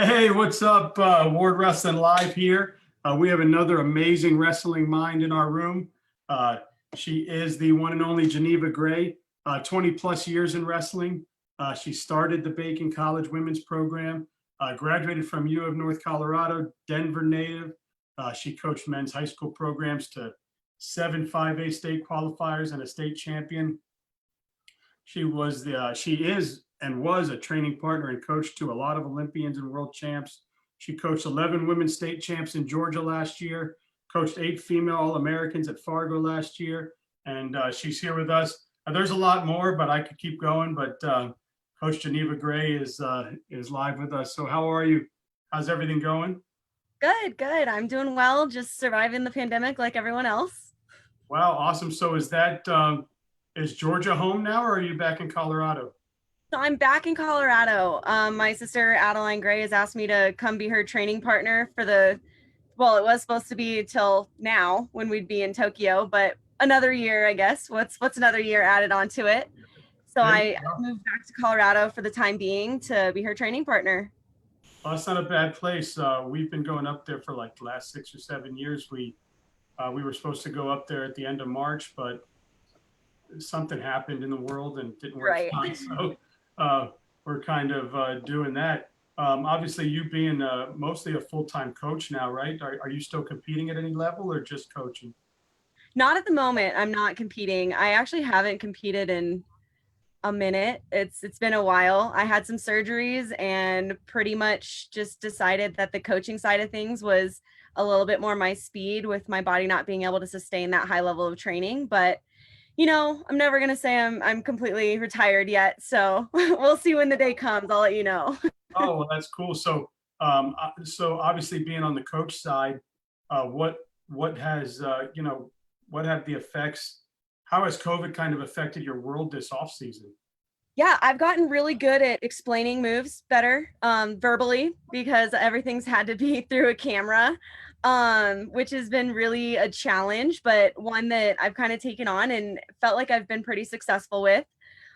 Hey, what's up? Ward Wrestling Live here. We have another amazing wrestling mind in our room. Uh, she is the one and only Geneva Gray, 20 plus years in wrestling. She started the Bacone College women's program, graduated from U of North Colorado, Denver native. She coached men's high school programs to 7 5A state qualifiers and a state champion. She is and was a training partner and coach to a lot of Olympians and world champs. She coached 11 women's state champs in Georgia last year, coached 8 female All-Americans at Fargo last year, and she's here with us. There's a lot more, but I could keep going, but Coach Geneva Gray is live with us. So how are you? How's everything going? Good. I'm doing well, just surviving the pandemic like everyone else. Wow, awesome. So is Georgia home now, or are you back in Colorado? So I'm back in Colorado. My sister Adeline Gray has asked me to come be her training partner for it was supposed to be till now when we'd be in Tokyo, but another year, I guess. What's another year added onto it? So I moved back to Colorado for the time being to be her training partner. Well, that's not a bad place. We've been going up there for like the last 6 or 7 years. We were supposed to go up there at the end of March, but something happened in the world and didn't work out. So we're kind of doing that. Obviously, you being mostly a full-time coach now, right? Are you still competing at any level or just coaching? Not at the moment. I'm not competing. I actually haven't competed in a minute. It's been a while. I had some surgeries and pretty much just decided that the coaching side of things was a little bit more my speed with my body not being able to sustain that high level of training. But I'm never going to say I'm completely retired yet. So we'll see when the day comes. I'll let you know. Oh, well, that's cool. So obviously being on the coach side, what has, what have the effects, how has COVID kind of affected your world this off season? Yeah, I've gotten really good at explaining moves better verbally because everything's had to be through a camera, which has been really a challenge, but one that I've kind of taken on and felt like I've been pretty successful with.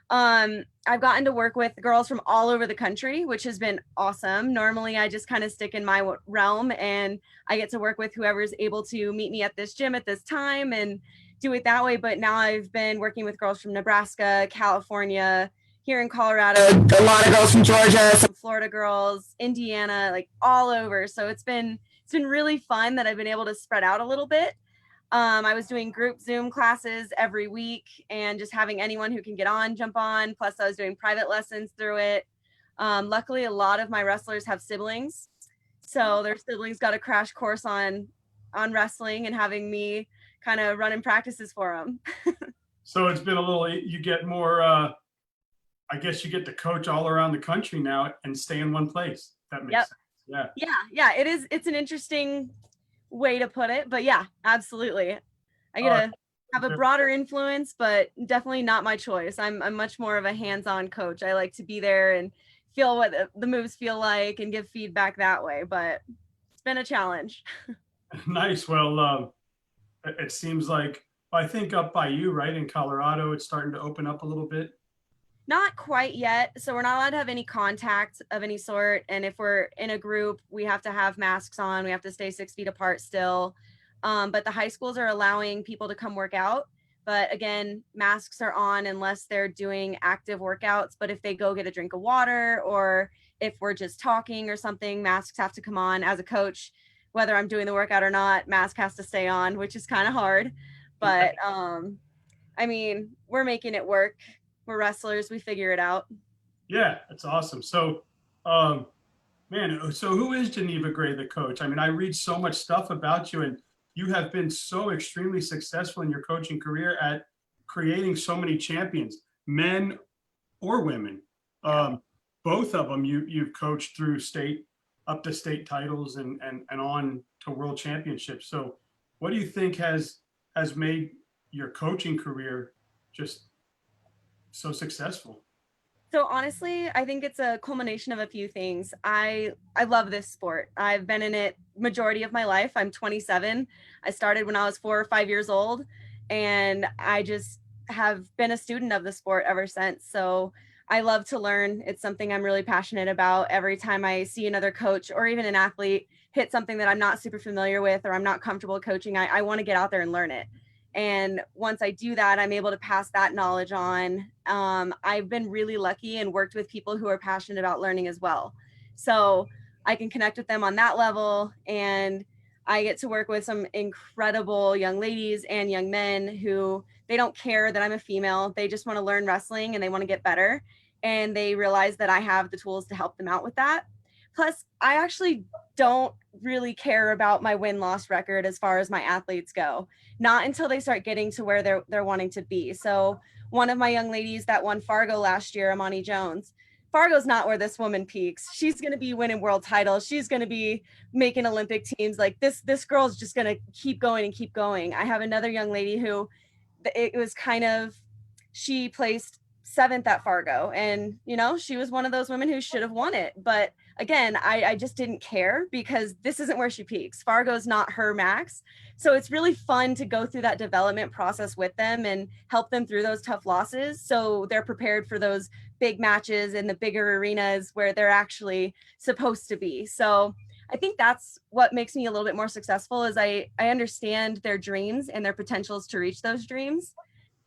I've gotten to work with girls from all over the country, which has been awesome. Normally, I just kind of stick in my realm and I get to work with whoever's able to meet me at this gym at this time and do it that way. But now I've been working with girls from Nebraska, California, here in Colorado, a lot of girls from Georgia, some Florida girls, Indiana, like all over. So it's been really fun that I've been able to spread out a little bit. I was doing group Zoom classes every week and just having anyone who can get on, jump on. Plus I was doing private lessons through it. Luckily, a lot of my wrestlers have siblings. So their siblings got a crash course on wrestling and having me kind of running practices for them. So it's been you get more, I guess you get to coach all around the country now and stay in one place. That makes sense. Yeah. It is. It's an interesting way to put it, but yeah, absolutely. I get to have a broader influence, but definitely not my choice. I'm much more of a hands-on coach. I like to be there and feel what the moves feel like and give feedback that way, but it's been a challenge. Nice. Well, it seems like, I think up by you, right, in Colorado, it's starting to open up a little bit. Not quite yet. So we're not allowed to have any contact of any sort. And if we're in a group, we have to have masks on. We have to stay 6 feet apart still. But the high schools are allowing people to come work out. But again, masks are on unless they're doing active workouts. But if they go get a drink of water or if we're just talking or something, masks have to come on. As a coach, whether I'm doing the workout or not, mask has to stay on, which is kind of hard. But I mean, we're making it work. We're wrestlers. We figure it out. Yeah, that's awesome. So, so who is Geneva Gray, the coach? I mean, I read so much stuff about you, and you have been so extremely successful in your coaching career at creating so many champions, men or women. Both of them you've coached through up to state titles and on to world championships. So what do you think has made your coaching career just so successful? So honestly, I think it's a culmination of a few things. I love this sport. I've been in it majority of my life. I'm 27. I started when I was 4 or 5 years old, and I just have been a student of the sport ever since. So I love to learn. It's something I'm really passionate about. Every time I see another coach or even an athlete hit something that I'm not super familiar with or I'm not comfortable coaching, I want to get out there and learn it. And once I do that, I'm able to pass that knowledge on. I've been really lucky and worked with people who are passionate about learning as well. So I can connect with them on that level. And I get to work with some incredible young ladies and young men who they don't care that I'm a female. They just want to learn wrestling and they want to get better. And they realize that I have the tools to help them out with that. Plus, I actually don't really care about my win-loss record as far as my athletes go. Not until they start getting to where they're wanting to be. So one of my young ladies that won Fargo last year, Amani Jones, Fargo's not where this woman peaks. She's going to be winning world titles. She's going to be making Olympic teams. Like this girl's just going to keep going and keep going. I have another young lady who it was kind of, she placed 7th at Fargo, and she was one of those women who should have won it. But again, I just didn't care because this isn't where she peaks. Fargo's not her max. So it's really fun to go through that development process with them and help them through those tough losses so they're prepared for those big matches in the bigger arenas where they're actually supposed to be. So I think that's what makes me a little bit more successful is I understand their dreams and their potentials to reach those dreams.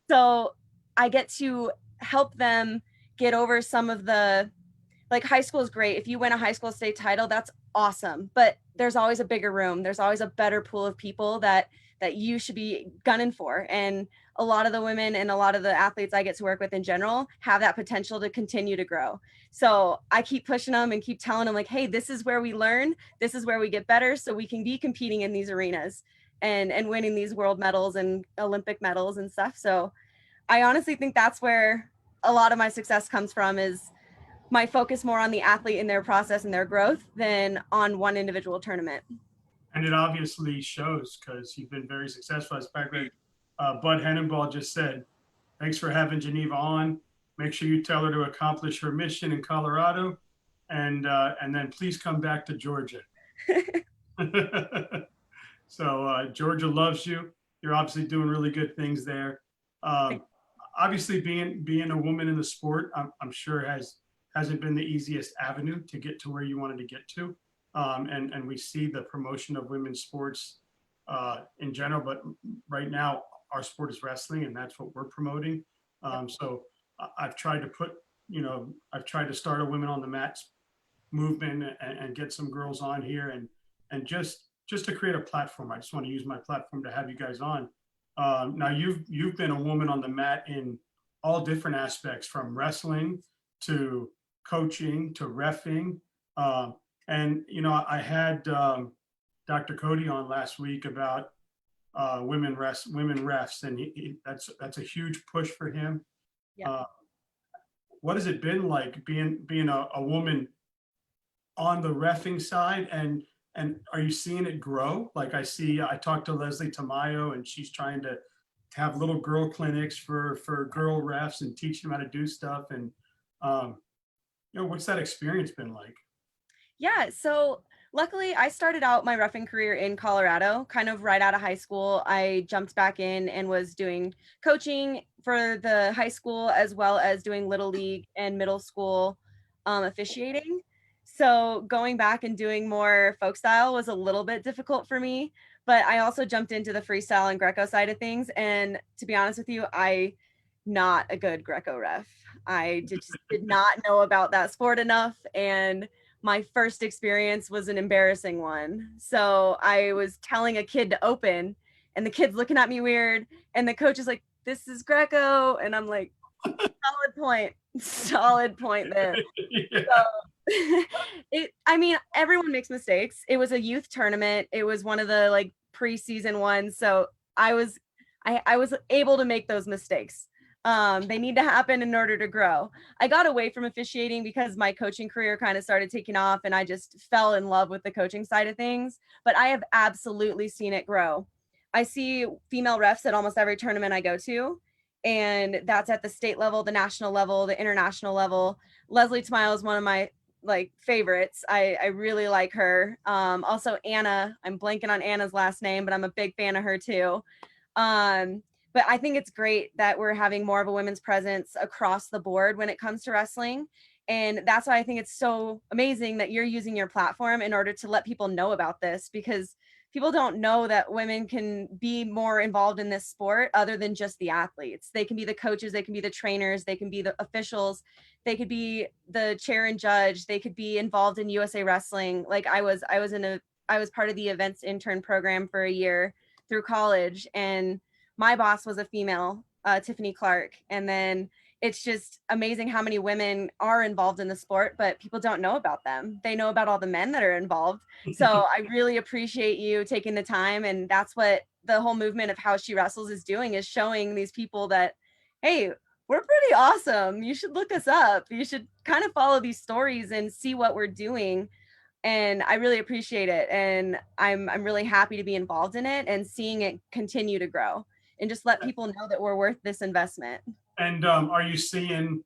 So I get to help them get over some of the, like, high school is great. If you win a high school state title, that's awesome. But there's always a bigger room. There's always a better pool of people that you should be gunning for. And a lot of the women and a lot of the athletes I get to work with in general have that potential to continue to grow. So I keep pushing them and keep telling them, like, hey, this is where we learn. This is where we get better. So we can be competing in these arenas and winning these world medals and Olympic medals and stuff. So I honestly think that's where a lot of my success comes from, is my focus more on the athlete and their process and their growth than on one individual tournament. And it obviously shows because you've been very successful. As Bud Hennenball just said, thanks for having Geneva on. Make sure you tell her to accomplish her mission in Colorado, and then please come back to Georgia. So Georgia loves you. You're obviously doing really good things there. Obviously, being a woman in the sport, I'm sure hasn't been the easiest avenue to get to where you wanted to get to. And we see the promotion of women's sports in general, but right now our sport is wrestling, and that's what we're promoting. So I've tried to start a Women on the Mats movement and get some girls on here and just to create a platform. I just want to use my platform to have you guys on. Now you've been a woman on the mat in all different aspects, from wrestling to coaching to reffing. And I had Dr. Cody on last week about women refs, and that's a huge push for him. Yeah. What has it been like being a woman on the reffing side, and are you seeing it grow? Like I talked to Leslie Tamayo, and she's trying to have little girl clinics for girl refs and teach them how to do stuff. And what's that experience been like? Yeah, so luckily I started out my reffing career in Colorado, kind of right out of high school. I jumped back in and was doing coaching for the high school as well as doing little league and middle school officiating. So going back and doing more folk style was a little bit difficult for me, but I also jumped into the freestyle and Greco side of things. And to be honest with you, I'm not a good Greco ref. I just did not know about that sport enough, and my first experience was an embarrassing one. So I was telling a kid to open, and the kid's looking at me weird, and the coach is like, "This is Greco," and I'm like, solid point there. Yeah. So everyone makes mistakes. It was a youth tournament. It was one of the preseason ones. So I was able to make those mistakes. They need to happen in order to grow. I got away from officiating because my coaching career kind of started taking off, and I just fell in love with the coaching side of things, but I have absolutely seen it grow. I see female refs at almost every tournament I go to, and that's at the state level, the national level, the international level. Leslie Tamayo is one of my favorites. I really like her. Also Anna, I'm blanking on Anna's last name, but I'm a big fan of her too. but I think it's great that we're having more of a women's presence across the board when it comes to wrestling. And that's why I think it's so amazing that you're using your platform in order to let people know about this, because people don't know that women can be more involved in this sport other than just the athletes. They can be the coaches, they can be the trainers, they can be the officials, they could be the chair and judge, they could be involved in USA Wrestling. Like I was part of the events intern program for a year through college, and my boss was a female, Tiffany Clark. And then it's just amazing how many women are involved in the sport, but people don't know about them. They know about all the men that are involved. So I really appreciate you taking the time. And that's what the whole movement of How She Wrestles is doing, is showing these people that, hey, we're pretty awesome. You should look us up. You should kind of follow these stories and see what we're doing. And I really appreciate it. And I'm really happy to be involved in it and seeing it continue to grow, and just let people know that we're worth this investment. And are you seeing,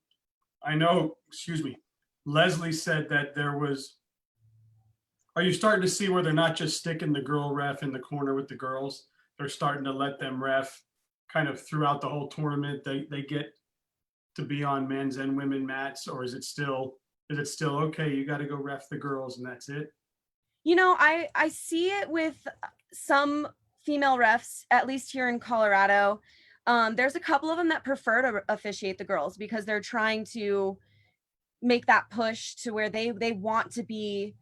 I know, excuse me, Leslie said that are you starting to see where they're not just sticking the girl ref in the corner with the girls? They're starting to let them ref kind of throughout the whole tournament. They get to be on men's and women mats, or is it still okay, you got to go ref the girls and that's it? You know, I see it with some female refs, at least here in Colorado. There's a couple of them that prefer to officiate the girls because they're trying to make that push to where they want to be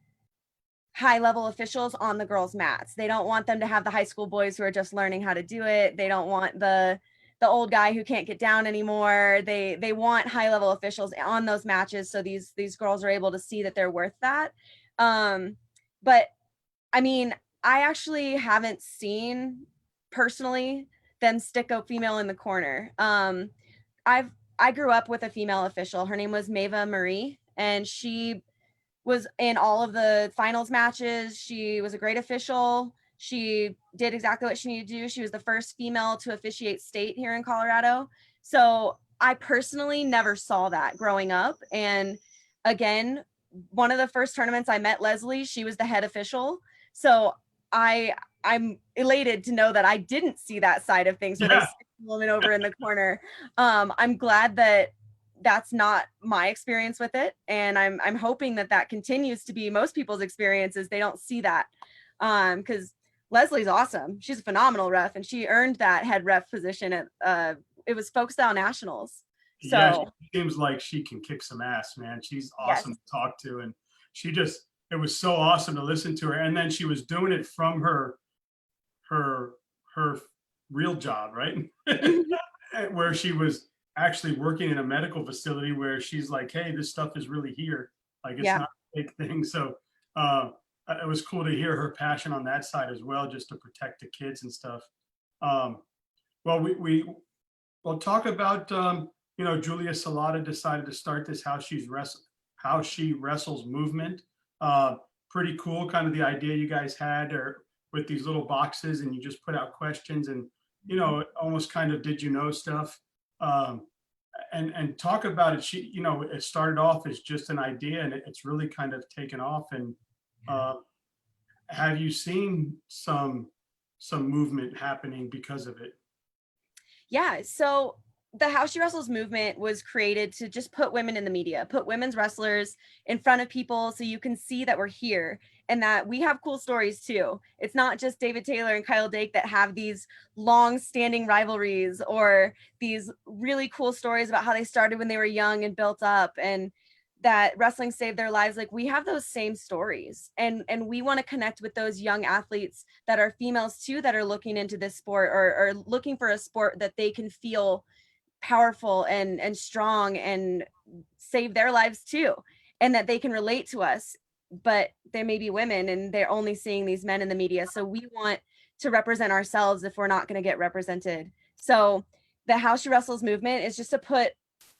high level officials on the girls' mats. They don't want them to have the high school boys who are just learning how to do it. They don't want the old guy who can't get down anymore. They want high level officials on those matches, so these girls are able to see that they're worth that. But I mean, I actually haven't seen personally them stick a female in the corner. I grew up with a female official. Her name was Mava Marie, and she was in all of the finals matches. She was a great official. She did exactly what she needed to do. She was the first female to officiate state here in Colorado. So I personally never saw that growing up. And again, one of the first tournaments I met Leslie, she was the head official. So I'm elated to know that I didn't see that side of things where they stick the woman over in the corner. I'm glad that that's not my experience with it. And I'm hoping that continues to be most people's experiences. They don't see that. Because Leslie's awesome. She's a phenomenal ref, and she earned that head ref position at it was Folkstyle Nationals. So yeah, she seems like she can kick some ass, man. She's awesome to talk to, and it was so awesome to listen to her. And then she was doing it from her real job, right? Where she was actually working in a medical facility where she's like, hey, this stuff is really here. Like, it's not a big thing. So it was cool to hear her passion on that side as well, just to protect the kids and stuff. Well, we'll talk about, Julia Salata decided to start this How She Wrestles movement. Pretty cool, kind of the idea you guys had, or with these little boxes, and you just put out questions and, almost kind of did you know stuff. And talk about it. It started off as just an idea, and it's really kind of taken off. And have you seen some movement happening because of it? Yeah. So the How She Wrestles movement was created to just put women in the media, put women's wrestlers in front of people so you can see that we're here and that we have cool stories too. It's not just David Taylor and Kyle Dake that have these long-standing rivalries or these really cool stories about how they started when they were young and built up and that wrestling saved their lives. Like, we have those same stories, and we want to connect with those young athletes that are females too, that are looking into this sport or looking for a sport that they can feel powerful and strong and save their lives too, and that they can relate to us. But they may be women and they're only seeing these men in the media. So we want to represent ourselves if we're not going to get represented. So the How She Wrestles movement is just to put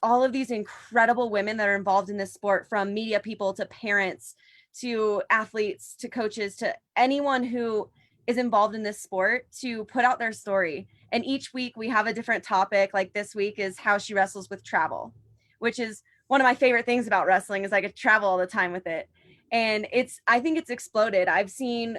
all of these incredible women that are involved in this sport, from media people to parents to athletes to coaches to anyone who is involved in this sport, to put out their story. And each week we have a different topic. Like this week is How She Wrestles with Travel, which is one of my favorite things about wrestling, is I get to travel all the time with it. And I think it's exploded. I've seen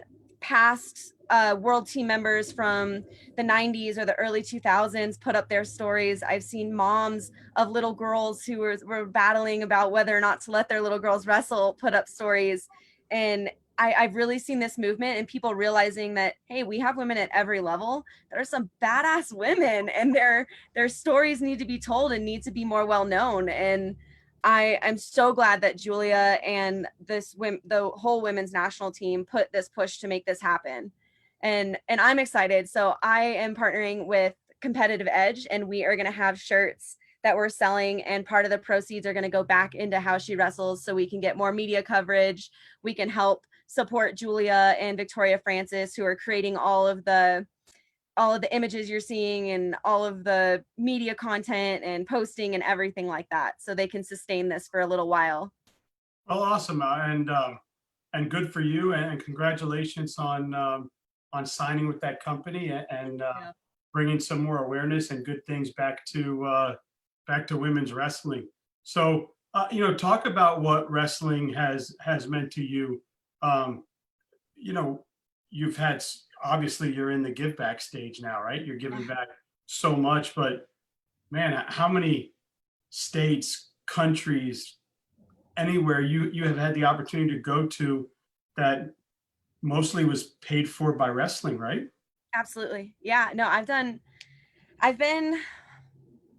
past world team members from the 90s or the early 2000s put up their stories. I've seen moms of little girls who were battling about whether or not to let their little girls wrestle put up stories. And I've really seen this movement and people realizing that, hey, we have women at every level. There are some badass women and their stories need to be told and need to be more well known. And I'm so glad that Julia and the whole women's national team put this push to make this happen. And I'm excited. So I am partnering with Competitive Edge, and we are going to have shirts that we're selling, and part of the proceeds are going to go back into How She Wrestles so we can get more media coverage. We can help support Julia and Victoria Francis, who are creating all of the images you're seeing and all of the media content and posting and everything like that, so they can sustain this for a little while. Well, awesome. And good for you, and congratulations on signing with that company and bringing some more awareness and good things back to women's wrestling. So, talk about what wrestling has meant to you. You've had, obviously you're in the give back stage now, right? You're giving back so much, but man, how many states, countries, anywhere you have had the opportunity to go to that mostly was paid for by wrestling, right? Absolutely. Yeah, no, I've been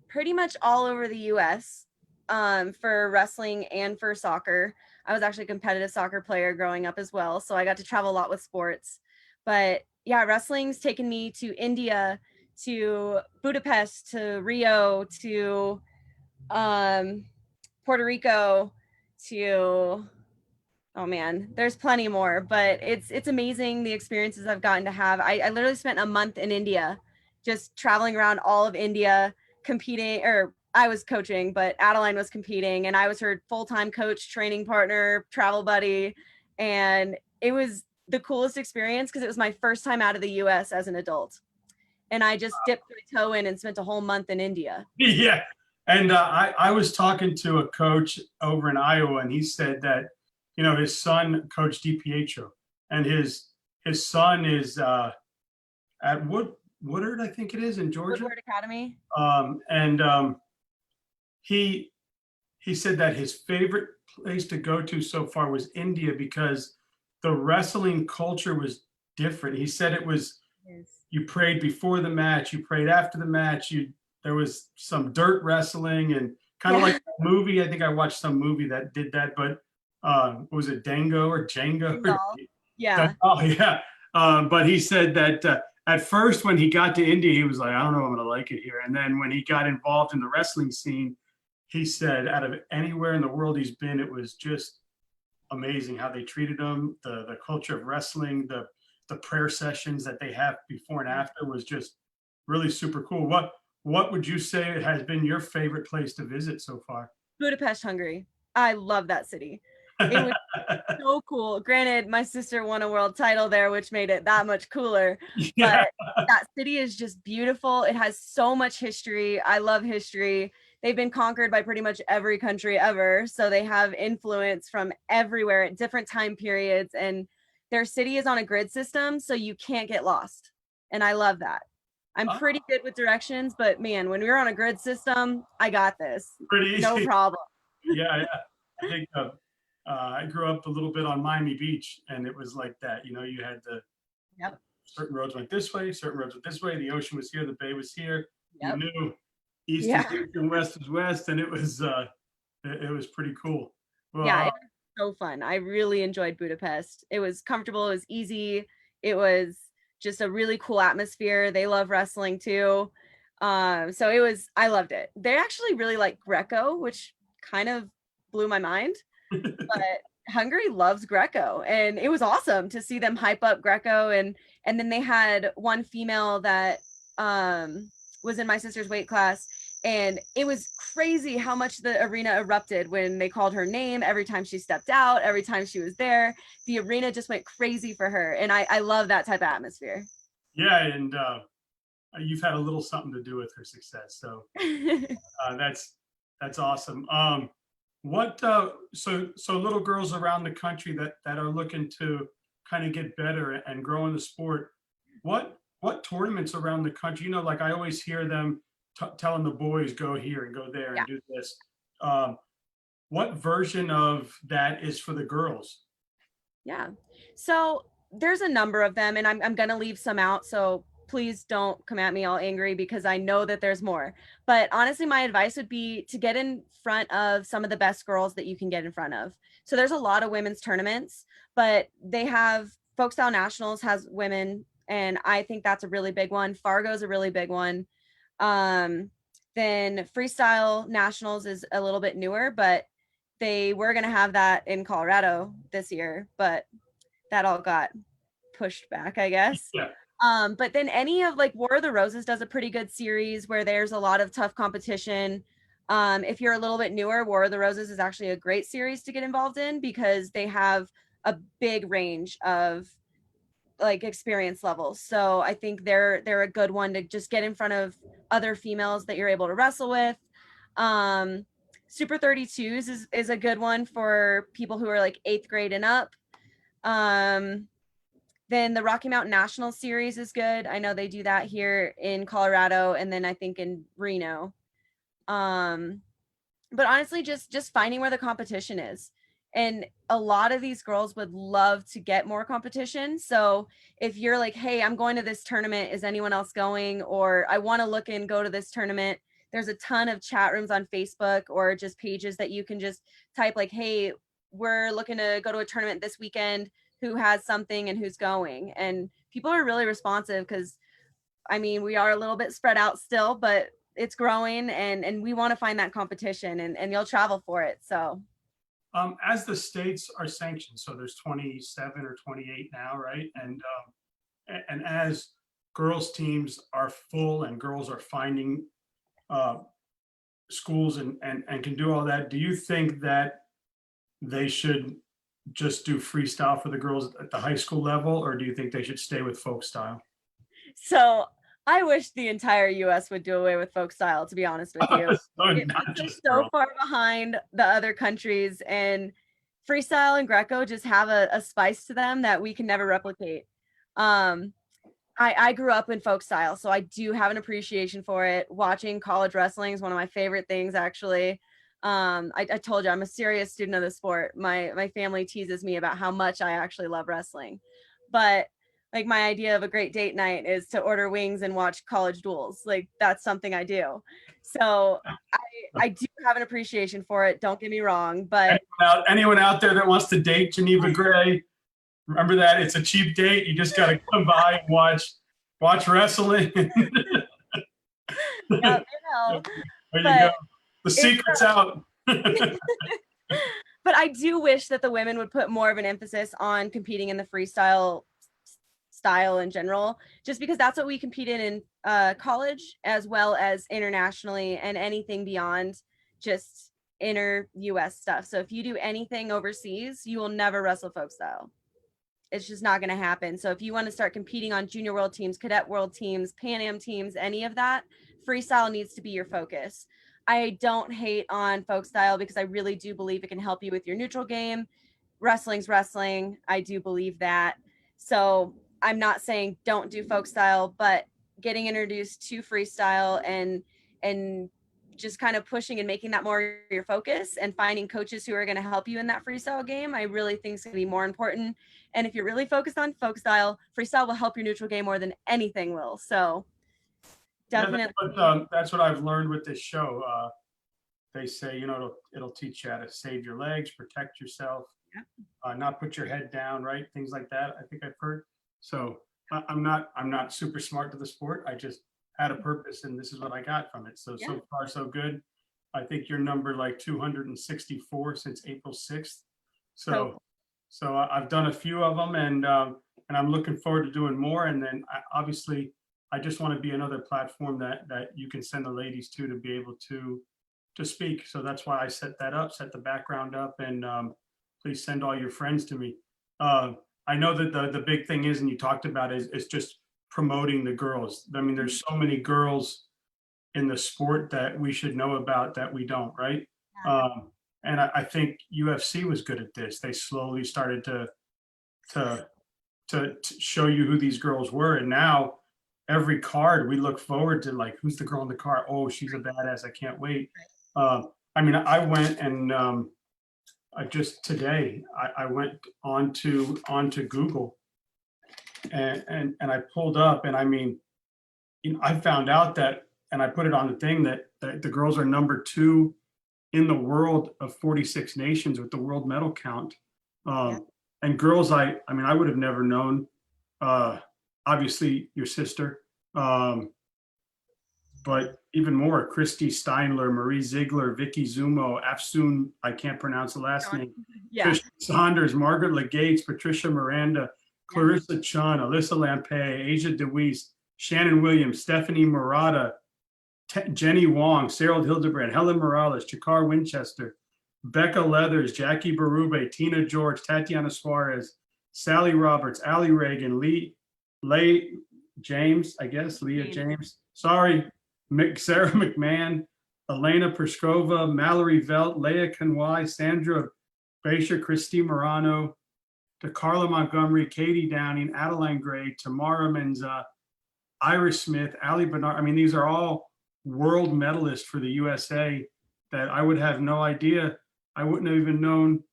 pretty much all over the US for wrestling and for soccer. I was actually a competitive soccer player growing up as well, so I got to travel a lot with sports. But yeah, wrestling's taken me to India, to Budapest, to Rio, to Puerto Rico, to, oh man, there's plenty more, but it's amazing the experiences I've gotten to have. I literally spent a month in India, just traveling around all of India, competing, or I was coaching, but Adeline was competing, and I was her full-time coach, training partner, travel buddy. And it was the coolest experience because it was my first time out of the US as an adult. And I just dipped my toe in and spent a whole month in India. Yeah. And I was talking to a coach over in Iowa, and he said that, his son coached DiPietro, and his son is at Woodard, I think it is, in Georgia. Woodward Academy. He said that his favorite place to go to so far was India because the wrestling culture was different. He said it was, you prayed before the match, you prayed after the match, there was some dirt wrestling, and kind of like a movie. I think I watched some movie that did that, but was it Dango or Django? Yeah. Oh yeah. But he said that at first when he got to India, he was like, I don't know if I'm going to like it here. And then when he got involved in the wrestling scene, he said out of anywhere in the world he's been, it was just amazing how they treated him. The culture of wrestling, the prayer sessions that they have before and after was just really super cool. What would you say has been your favorite place to visit so far? Budapest, Hungary. I love that city. It was so cool. Granted, my sister won a world title there, which made it that much cooler. Yeah. But that city is just beautiful. It has so much history. I love history. They've been conquered by pretty much every country ever. So they have influence from everywhere at different time periods. And their city is on a grid system, so you can't get lost. And I love that. I'm pretty good with directions, but man, when we were on a grid system, I got this. Pretty easy. No problem. Yeah. I think I grew up a little bit on Miami Beach, and it was like that. You had certain roads went this way, certain roads went this way. The ocean was here, the bay was here. You knew east is east and west is west, and it was pretty cool. Well, yeah, it was so fun. I really enjoyed Budapest. It was comfortable, it was easy, it was just a really cool atmosphere. They love wrestling too. So I loved it. They actually really like Greco, which kind of blew my mind. But Hungary loves Greco, and it was awesome to see them hype up Greco. And then they had one female that was in my sister's weight class, and it was crazy how much the arena erupted when they called her name. Every time she stepped out, every time she was there, the arena just went crazy for her. And I love that type of atmosphere. Yeah, and you've had a little something to do with her success, so that's awesome. So little girls around the country that are looking to kind of get better and grow in the sport, what tournaments around the country, you know, like I always hear them telling the boys, go here and go there Yeah. and do this. What version of that is for the girls? Yeah. So there's a number of them, and I'm going to leave some out. So please don't come at me all angry because I know that there's more. But honestly, my advice would be to get in front of some of the best girls that you can get in front of. So there's a lot of women's tournaments, but they have Folk Style Nationals has women, and I think that's a really big one. Fargo's a really big one. Then Freestyle Nationals is a little bit newer, but they were going to have that in Colorado this year, but that all got pushed back, I guess. Yeah. But then any of like War of the Roses does a pretty good series where there's a lot of tough competition. If you're a little bit newer, War of the Roses is actually a great series to get involved in because they have a big range of like experience levels. So I think they're a good one to just get in front of other females that you're able to wrestle with. Super 32s is a good one for people who are like 8th grade and up. Then the Rocky Mountain National Series is good. I know they do that here in Colorado, and then I think in Reno. But honestly, just finding where the competition is. And a lot of these girls would love to get more competition. So if you're like, hey, I'm going to this tournament, is anyone else going? Or I want to look and go to this tournament. There's a ton of chat rooms on Facebook or just pages that you can just type like, hey, we're looking to go to a tournament this weekend. Who has something and who's going? And people are really responsive because, I mean, we are a little bit spread out still, but it's growing and we want to find that competition and you'll travel for it. So. As the states are sanctioned, so there's 27 or 28 now, right? And as girls teams are full and girls are finding schools and can do all that, do you think that they should just do freestyle for the girls at the high school level, or do you think they should stay with folk style? So I wish the entire US would do away with folk style, to be honest with you. It's so far behind the other countries, and freestyle and Greco just have a spice to them that we can never replicate. I grew up in folk style, so I do have an appreciation for it. Watching college wrestling is one of my favorite things, actually. I told you I'm a serious student of the sport. My family teases me about how much I actually love wrestling, but like my idea of a great date night is to order wings and watch college duels. Like that's something I do. So I do have an appreciation for it. Don't get me wrong, but anyone out there that wants to date Geneva Gray, remember that it's a cheap date. You just got to come by and watch wrestling. Yeah, there you go. The secret's out. But I do wish that the women would put more of an emphasis on competing in the freestyle style in general, just because that's what we compete in college as well as internationally and anything beyond just inner US stuff. So if you do anything overseas, you will never wrestle folk style. It's just not going to happen. So if you want to start competing on junior world teams, cadet world teams, Pan Am teams, any of that, freestyle needs to be your focus. I don't hate on folk style because I really do believe it can help you with your neutral game. Wrestling's wrestling. I do believe that. So I'm not saying don't do folk style, but getting introduced to freestyle and just kind of pushing and making that more your focus and finding coaches who are going to help you in that freestyle game, I really think is going to be more important. And if you're really focused on folk style, freestyle will help your neutral game more than anything will. So definitely. Yeah, that's what I've learned with this show. They say, you know, it'll teach you how to save your legs, protect yourself, not put your head down, right? Things like that. I think I've heard. So I'm not super smart to the sport. I just had a purpose, and this is what I got from it. So far so good. I think you're number like 264 since April 6th. So I've done a few of them, and I'm looking forward to doing more. And then obviously I just want to be another platform that you can send the ladies to be able to speak. So that's why I set the background up, and please send all your friends to me. I know that the big thing is, and you talked about, is just promoting the girls. I mean, there's so many girls in the sport that we should know about that we don't, right? And I think UFC was good at this. They slowly started to to show you who these girls were. And now every card we look forward to, like, who's the girl in the card? Oh, she's a badass. I can't wait. I mean, I went and I just today I went onto Google and I pulled up, and I mean, I found out that, and I put it on the thing that the girls are #2 in the world of 46 nations with the world medal count. And girls, I mean, I would have never known. Obviously, your sister, but even more, Christy Steinler, Marie Ziegler, Vicky Zumo, Afsoon, I can't pronounce the last name. Tricia Saunders, Margaret Legates, Patricia Miranda, Clarissa Chun, Alyssa Lampe, Asia DeWeese, Shannon Williams, Stephanie Murata, Jenny Wong, Sarah Hildebrand, Helen Morales, Chakar Winchester, Becca Leathers, Jackie Berube, Tina George, Tatiana Suarez, Sally Roberts, Allie Reagan, Leah James, sorry, Sarah McMahon, Elena Perskova, Mallory Velt, Leah Kanwai, Sandra Basher, Christy Morano, to Carla Montgomery, Katie Downing, Adeline Gray, Tamara Menza, Iris Smith, Ali Bernard. I mean, these are all world medalists for the USA that I would have no idea. I wouldn't have even known.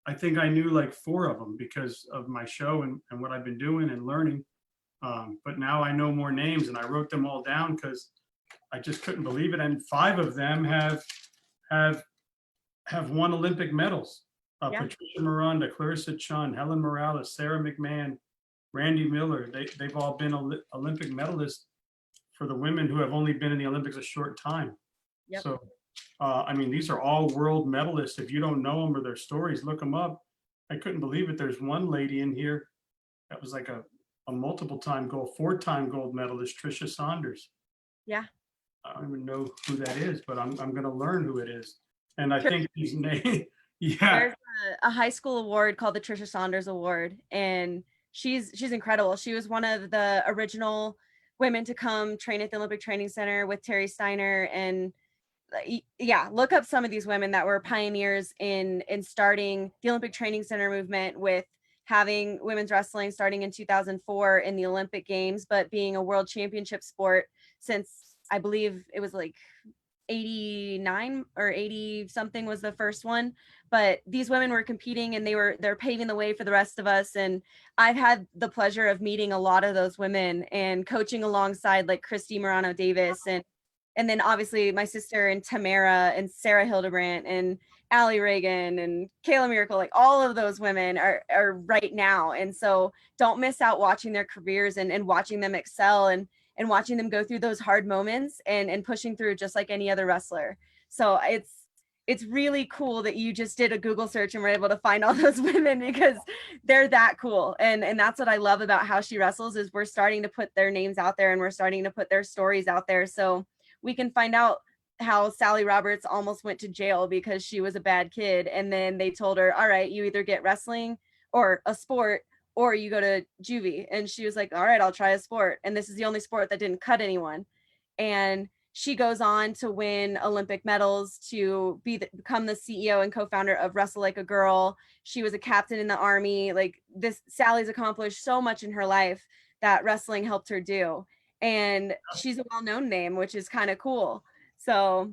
I think I knew like 4 of them because of my show and what I've been doing and learning. But now I know more names, and I wrote them all down because I just couldn't believe it. And 5 of them have won Olympic medals. Patricia Miranda, Clarissa Chun, Helen Morales, Sarah McMahon, Randy Miller. They've all been Olympic medalists for the women who have only been in the Olympics a short time. So, I mean, these are all world medalists. If you don't know them or their stories, look them up. I couldn't believe it. There's one lady in here that was like a multiple-time gold, 4-time gold medalist, Tricia Saunders. I don't even know who that is, but I'm going to learn who it is. And I think these names, There's a high school award called the Tricia Saunders Award, and she's incredible. She was one of the original women to come train at the Olympic Training Center with Terry Steiner. And look up some of these women that were pioneers in starting the Olympic Training Center movement, with having women's wrestling starting in 2004 in the Olympic Games, but being a world championship sport since I believe it was like 89 or 80 something was the first one. But these women were competing, and they're paving the way for the rest of us. And I've had the pleasure of meeting a lot of those women and coaching alongside like Christy Morano Davis, and then obviously my sister and Tamara and Sarah Hildebrandt and Allie Reagan and Kayla Miracle. Like, all of those women are right now. And so don't miss out watching their careers and watching them excel and watching them go through those hard moments and pushing through just like any other wrestler. So it's really cool that you just did a Google search and were able to find all those women, because they're that cool. And that's what I love about How She Wrestles, is we're starting to put their names out there, and we're starting to put their stories out there, so we can find out how Sally Roberts almost went to jail because she was a bad kid. And then they told her, all right, you either get wrestling or a sport, or you go to juvie. And she was like, all right, I'll try a sport. And this is the only sport that didn't cut anyone. And she goes on to win Olympic medals, to become the CEO and co-founder of Wrestle Like a Girl. She was a captain in the Army. Like, Sally's accomplished so much in her life that wrestling helped her do. And she's a well-known name, which is kind of cool. So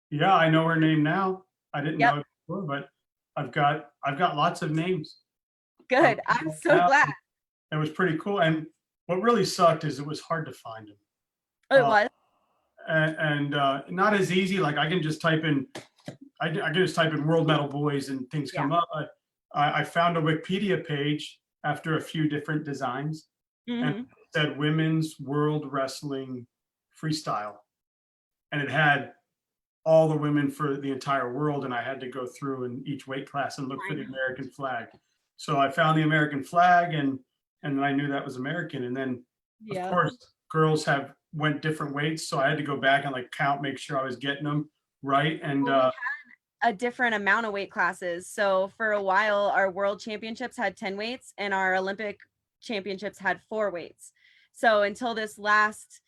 yeah, I know her name now. I didn't know it before, but I've got lots of names. Good. I'm so glad. It was pretty cool. And what really sucked is it was hard to find them. Oh, it was? And not as easy. Like, I can just type in world medal boys and things come up. I found a Wikipedia page after a few different designs, and it said Women's World Wrestling Freestyle. And it had all the women for the entire world. And I had to go through in each weight class and look for the American flag. So I found the American flag, and then I knew that was American. And then of course, girls went different weights. So I had to go back and like count, make sure I was getting them right. And we had a different amount of weight classes. So for a while, our world championships had 10 weights and our Olympic championships had 4 weights. So until this last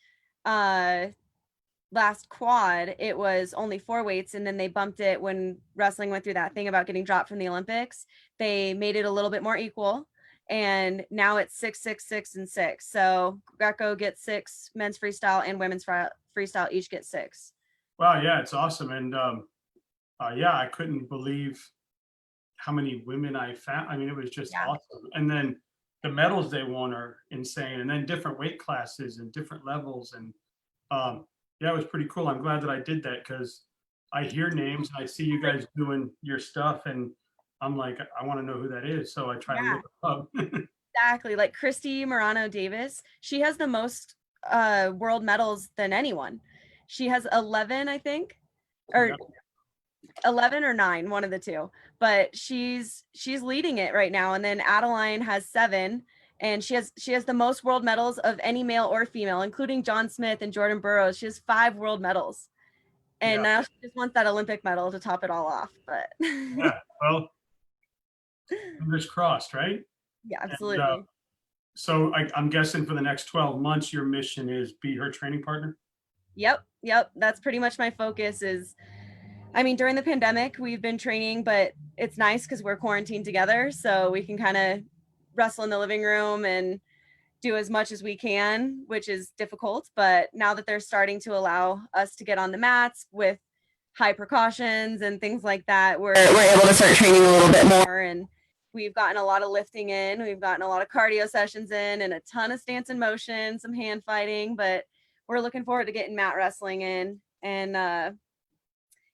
quad, it was only 4 weights. And then they bumped it when wrestling went through that thing about getting dropped from the Olympics. They made it a little bit more equal. and now it's 6, 6, 6, and 6. So Greco gets 6, men's freestyle and women's freestyle each get 6. Wow, yeah, it's awesome. And yeah, I couldn't believe how many women I found. I mean, it was just awesome. And then the medals they won are insane. And then different weight classes and different levels. And yeah, it was pretty cool. I'm glad that I did that because I hear names and I see you guys doing your stuff, and I'm like, I want to know who that is. So I try to look it up. Exactly. Like Christy Morano Davis, she has the most world medals than anyone. She has 11, I think, or 11 or 9, one of the two. But she's leading it right now. And then Adeline has 7, and she has the most world medals of any male or female, including John Smith and Jordan Burroughs. She has 5 world medals. And now she just wants that Olympic medal to top it all off. But yeah, well, fingers crossed, right? Yeah, absolutely. And, so I'm guessing for the next 12 months, your mission is be her training partner? Yep. That's pretty much my focus is, I mean, during the pandemic, we've been training, but it's nice because we're quarantined together. So we can kind of wrestle in the living room and do as much as we can, which is difficult. But now that they're starting to allow us to get on the mats with high precautions and things like that, we're able to start training a little bit more. And we've gotten a lot of lifting in. We've gotten a lot of cardio sessions in and a ton of stance and motion, some hand fighting, but we're looking forward to getting mat wrestling in. And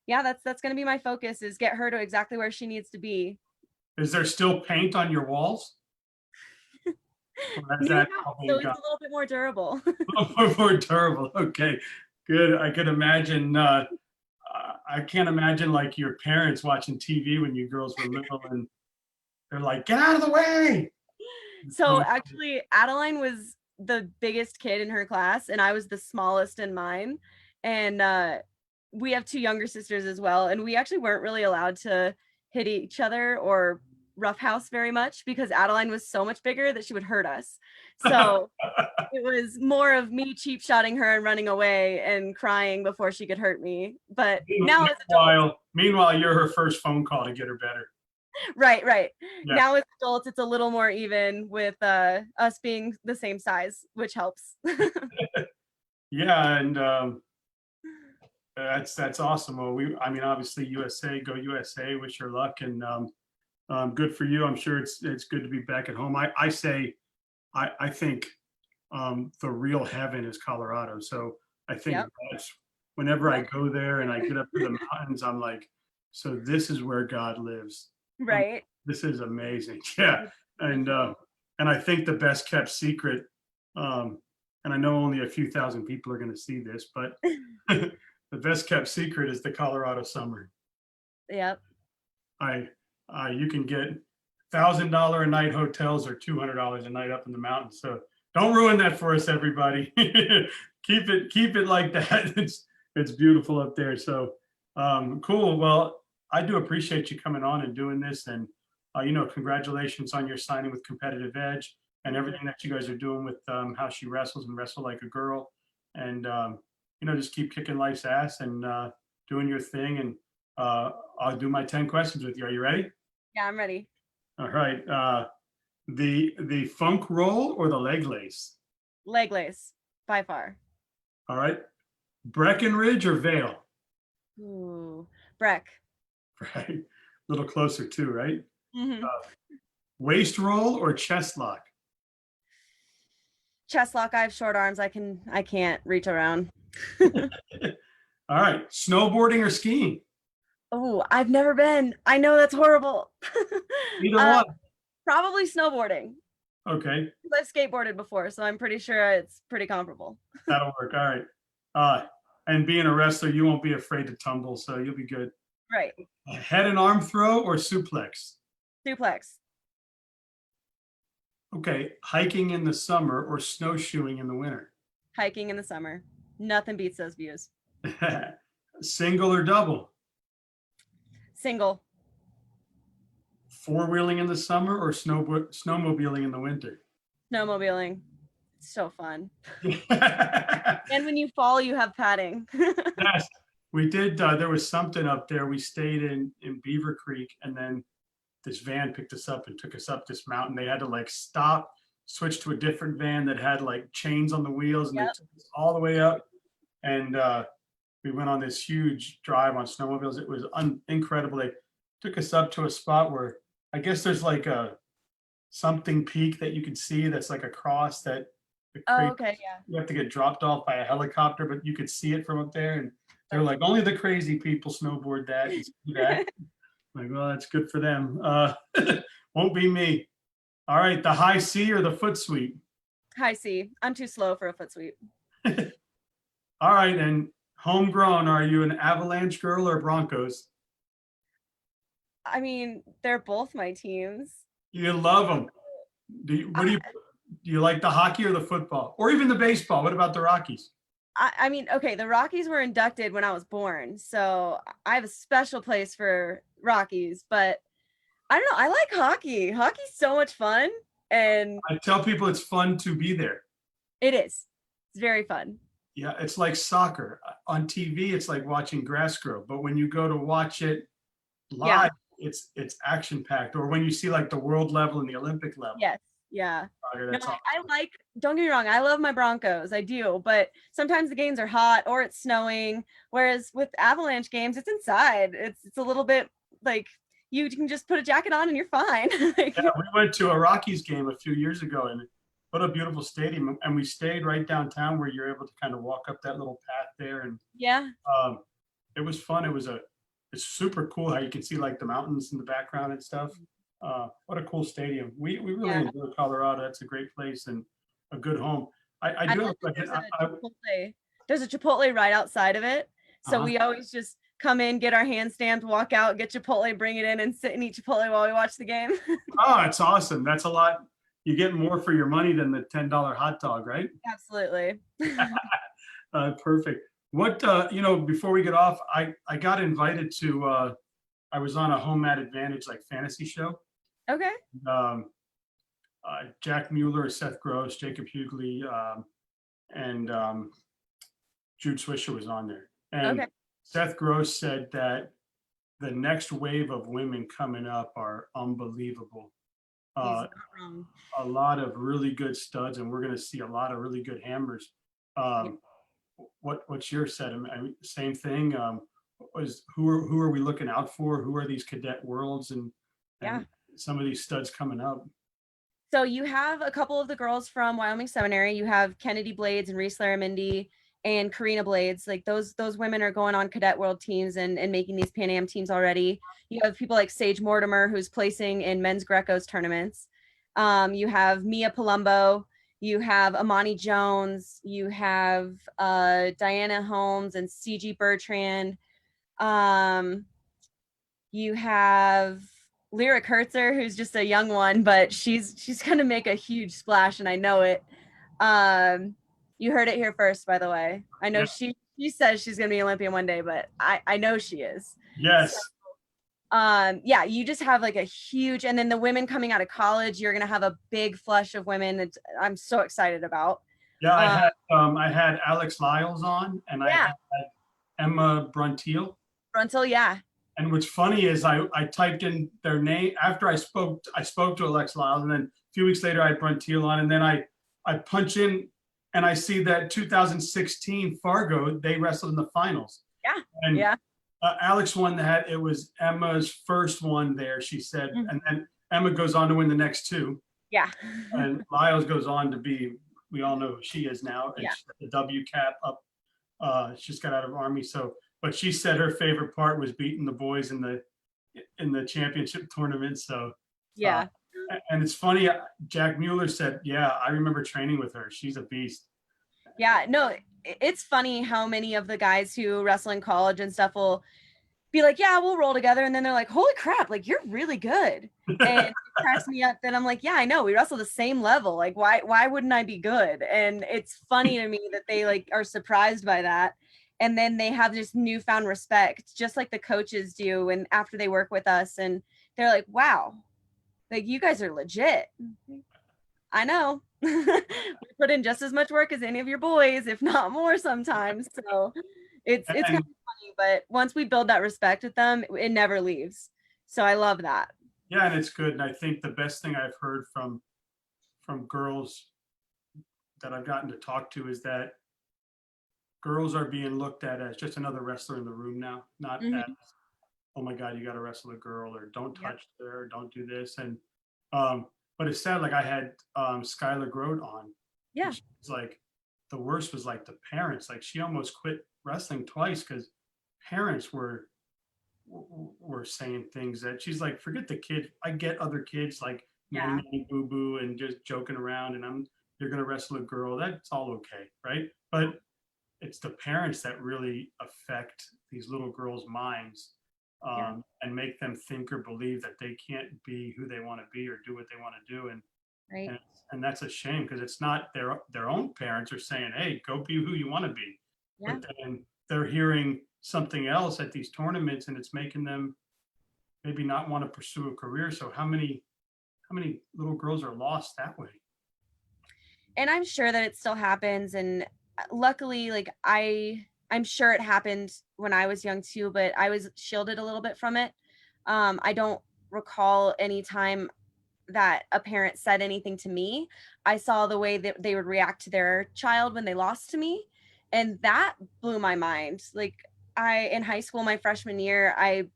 yeah, that's going to be my focus, is get her to exactly where she needs to be. Is there still paint on your walls? So it's a little bit more durable. A little more durable. Okay, good. I could imagine. I can't imagine like your parents watching TV when you girls were little and they're like, "Get out of the way." So actually, Adeline was the biggest kid in her class, and I was the smallest in mine. And we have 2 younger sisters as well, and we actually weren't really allowed to hit each other or roughhouse very much because Adeline was so much bigger that she would hurt us. So it was more of me cheap shotting her and running away and crying before she could hurt me. But now as adults, meanwhile, you're her first phone call to get her better. Right. Yeah. Now as adults, it's a little more even with us being the same size, which helps. Yeah, and that's awesome. Well, I mean, obviously USA, go USA, wish her luck, and good for you. I'm sure it's good to be back at home. I think the real heaven is Colorado. So I think that's whenever I go there and I get up to the mountains, I'm like, so this is where God lives. Right. This is amazing. Yeah. And I think the best kept secret, and I know only a few thousand people are going to see this, but the best kept secret is the Colorado summer. Yep. You can get $1,000 a night hotels or $200 a night up in the mountains. So don't ruin that for us, everybody. keep it like that. It's beautiful up there. So cool. Well, I do appreciate you coming on and doing this, and congratulations on your signing with Competitive Edge and everything that you guys are doing with how she wrestles and wrestle like a girl, and just keep kicking life's ass and doing your thing. And I'll do my 10 questions with you. Are you ready? Yeah, I'm ready. All right. The funk roll or the leg lace? Leg lace, by far. All right. Breckenridge or Vail? Ooh, Breck. Right. A little closer too, right? Mm-hmm. Waist roll or chest lock? Chest lock. I have short arms. I can't reach around. All right. Snowboarding or skiing? Oh, I've never been. I know that's horrible. Either one. Probably snowboarding. Okay. I've skateboarded before, so I'm pretty sure it's pretty comparable. That'll work. All right. And being a wrestler, you won't be afraid to tumble, so you'll be good. Right. Head and arm throw or suplex? Suplex. Okay. Hiking in the summer or snowshoeing in the winter? Hiking in the summer. Nothing beats those views. Single or double? Single. Four-wheeling in the summer or snowmobiling in the winter? Snowmobiling. It's so fun. And when you fall, you have padding. Yes, we did. There was something up there. We stayed in Beaver Creek, and then this van picked us up and took us up this mountain. They had to like stop, switch to a different van that had like chains on the wheels, and they took us all the way up. And we went on this huge drive on snowmobiles. It was incredible. They took us up to a spot where I guess there's like a something peak that you can see that's like a cross that Oh, okay, yeah. you have to get dropped off by a helicopter, but you could see it from up there. And they're like, only the crazy people snowboard that and see that. Like, well, that's good for them. Won't be me. All right, the high C or the foot sweep? High C. I'm too slow for a foot sweep. All right, and homegrown, are you an Avalanche girl or Broncos? I mean, they're both my teams. You love them. Do you like the hockey or the football, or even the baseball? What about the Rockies? I mean, okay, the Rockies were inducted when I was born, so I have a special place for Rockies, but I don't know. I like hockey. Hockey's so much fun, and I tell people it's fun to be there. it is. It's very fun. Yeah, it's like soccer. On TV, it's like watching grass grow, but when you go to watch it live, it's action packed. Or when you see like the world level and the Olympic level. Yes. Yeah. Soccer, No, that's all. I like, don't get me wrong, I love my Broncos. I do, but sometimes the games are hot or it's snowing. Whereas with Avalanche games, it's inside. It's a little bit like you can just put a jacket on and you're fine. Like, Yeah, we went to a Rockies game a few years ago, and what a beautiful stadium. And we stayed right downtown where you're able to kind of walk up that little path there. And yeah. it was fun. It's super cool how you can see like the mountains in the background and stuff. What a cool stadium. We really enjoy Colorado. That's a great place and a good home. I do have a question. There's a Chipotle right outside of it. So we always just come in, get our hand stamped, walk out, get Chipotle, bring it in, and sit and eat Chipotle while we watch the game. Oh, it's awesome. That's a lot. You get more for your money than the $10 hot dog, right? Absolutely. Perfect. What, before we get off, I got invited to, I was on a Home Mat Advantage like fantasy show. Okay. Jack Mueller, Seth Gross, Jacob Hughley, and Jude Swisher was on there. And Seth Gross said that the next wave of women coming up are unbelievable. He's not wrong. A lot of really good studs, and we're going to see a lot of really good hammers. What's your set? I mean, same thing. Who are we looking out for? Who are these cadet worlds and some of these studs coming up? So you have a couple of the girls from Wyoming Seminary. You have Kennedy Blades and Reese Laramendi and Karina Blades. Like those women are going on cadet world teams and making these Pan Am teams already. You have people like Sage Mortimer, who's placing in men's Greco's tournaments. You have Mia Palumbo. You have Amani Jones. You have Diana Holmes and CG Bertrand. You have Lyric Hertzer, who's just a young one, but she's going to make a huge splash, and I know it. You heard it here first, by the way. I know she says she's going to be Olympian one day, but I know she is. Yes. So, you just have like a huge, and then the women coming out of college, you're going to have a big flush of women that I'm so excited about. Yeah, I had Alex Lyles on, and I had Emma Bruntiel. Yeah. And what's funny is I typed in their name after I spoke to Alex Lyles, and then a few weeks later I had Bruntiel on, and then I punch in and I see that 2016 Fargo, they wrestled in the finals. Yeah. And Alex won that. It was Emma's first one there, she said. And then Emma goes on to win the next two. Yeah. And Lyles goes on to be, we all know who she is now. Yeah. The W cap up. She just got out of Army. But she said her favorite part was beating the boys in the championship tournament. So yeah. And it's funny, Jack Mueller said, I remember training with her. She's a beast. Yeah, no, it's funny how many of the guys who wrestle in college and stuff will be like, yeah, we'll roll together. And then they're like, holy crap, like you're really good. And it cracks me up that I'm like, yeah, I know we wrestle the same level. Like, why wouldn't I be good? And it's funny to me that they like are surprised by that. And then they have this newfound respect, just like the coaches do. And after they work with us and they're like, wow, like you guys are legit. I know. We put in just as much work as any of your boys, if not more sometimes. So it's kind of funny, but once we build that respect with them, it never leaves. So I love that. Yeah, and it's good. And I think the best thing I've heard from girls that I've gotten to talk to is that girls are being looked at as just another wrestler in the room now, not as, Mhm. oh my God, you got to wrestle a girl, or don't Yep. touch her, or don't do this. And um, but it's sad. Like I had Skylar Grote on, and Yeah. she was like, the worst was like the parents. Like she almost quit wrestling twice because parents were saying things that she's like, forget the kid. I get other kids like nanny Yeah. nanny boo boo and just joking around, and you're gonna wrestle a girl. That's all okay, right? But it's the parents that really affect these little girls' minds, Yeah. and make them think or believe that they can't be who they want to be or do what they want to do. Right. And and that's a shame because it's not their own parents are saying, "Hey, go be who you want to be," Yeah. but then they're hearing something else at these tournaments, and it's making them maybe not want to pursue a career. So how many little girls are lost that way? And I'm sure that it still happens, and luckily, like, I'm sure it happened when I was young too, but I was shielded a little bit from it. I don't recall any time that a parent said anything to me. I saw the way that they would react to their child when they lost to me, and that blew my mind. Like, I in high school, my freshman year, I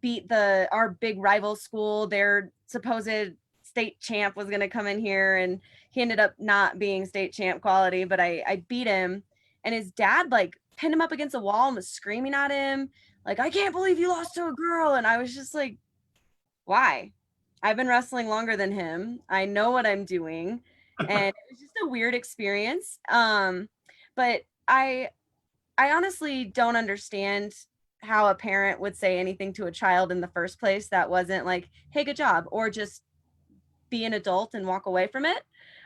beat the our big rival school. Their supposed state champ was going to come in here, and he ended up not being state champ quality, but I beat him, and his dad like pinned him up against a wall and was screaming at him like, I can't believe you lost to a girl. And I was just like, why? I've been wrestling longer than him. I know what I'm doing. And it was just a weird experience. But I honestly don't understand how a parent would say anything to a child in the first place that wasn't like, hey, good job, or just be an adult and walk away from it.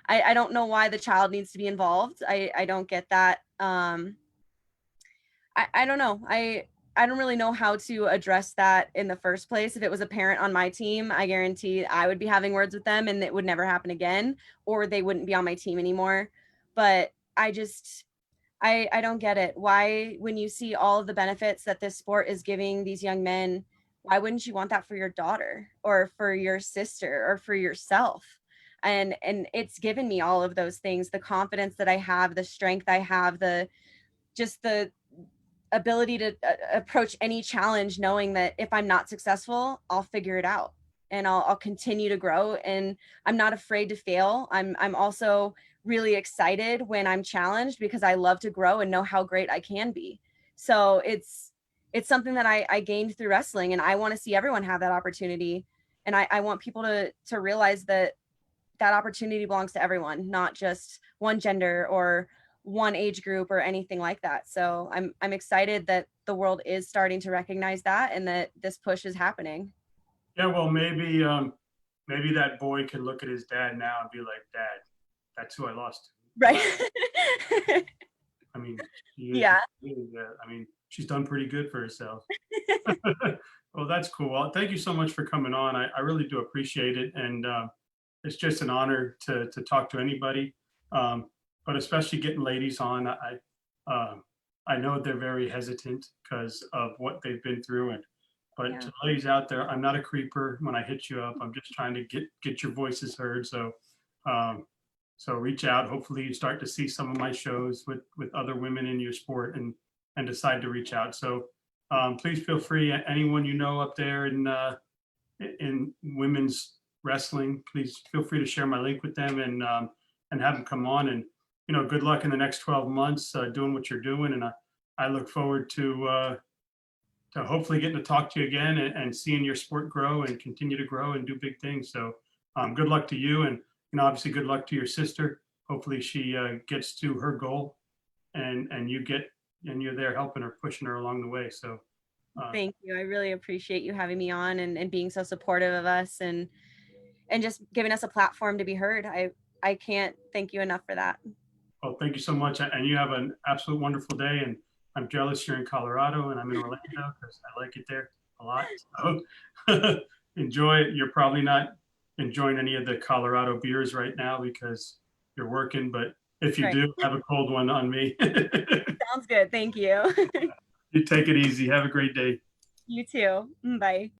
I don't know why the child needs to be involved. I don't get that. I don't know. I don't really know how to address that in the first place. If it was a parent on my team, I guarantee I would be having words with them and it would never happen again, or they wouldn't be on my team anymore. But I don't get it. Why, when you see all of the benefits that this sport is giving these young men, why wouldn't you want that for your daughter or for your sister or for yourself? And it's given me all of those things, the confidence that I have, the strength I have, the ability to approach any challenge knowing that if I'm not successful, I'll figure it out and I'll continue to grow, and I'm not afraid to fail. I'm also really excited when I'm challenged because I love to grow and know how great I can be. So it's something that I gained through wrestling, and I want to see everyone have that opportunity. And I want people to realize that that opportunity belongs to everyone, not just one gender or one age group or anything like that. So I'm excited that the world is starting to recognize that and that this push is happening. Yeah, well, maybe that boy can look at his dad now and be like, Dad, that's who I lost to. Right. I mean, she is. Yeah. I mean, she's done pretty good for herself. Well, that's cool. Well, thank you so much for coming on. I really do appreciate it, and it's just an honor to talk to anybody, um, but especially getting ladies on. I know they're very hesitant because of what they've been through, and but Yeah. to the ladies out there, I'm not a creeper when I hit you up. I'm just trying to get your voices heard. Um, so reach out. Hopefully, you start to see some of my shows with other women in your sport and decide to reach out. So please feel free. Anyone you know up there in women's wrestling, please feel free to share my link with them and have them come on. And good luck in the next 12 months doing what you're doing. And I look forward to hopefully getting to talk to you again and seeing your sport grow and continue to grow and do big things. So good luck to you, and obviously good luck to your sister. Hopefully she gets to her goal, and you're there helping her, pushing her along the way. So Thank you. I really appreciate you having me on and being so supportive of us and just giving us a platform to be heard. I can't thank you enough for that. well, thank you so much, and you have an absolute wonderful day. And I'm jealous you're in Colorado and I'm in Orlando because I like it there a lot. So enjoy it. You're probably not enjoying any of the Colorado beers right now because you're working, but if you Right. do, have a cold one on me. Sounds good. Thank you. You take it easy. Have a great day. You too. Bye.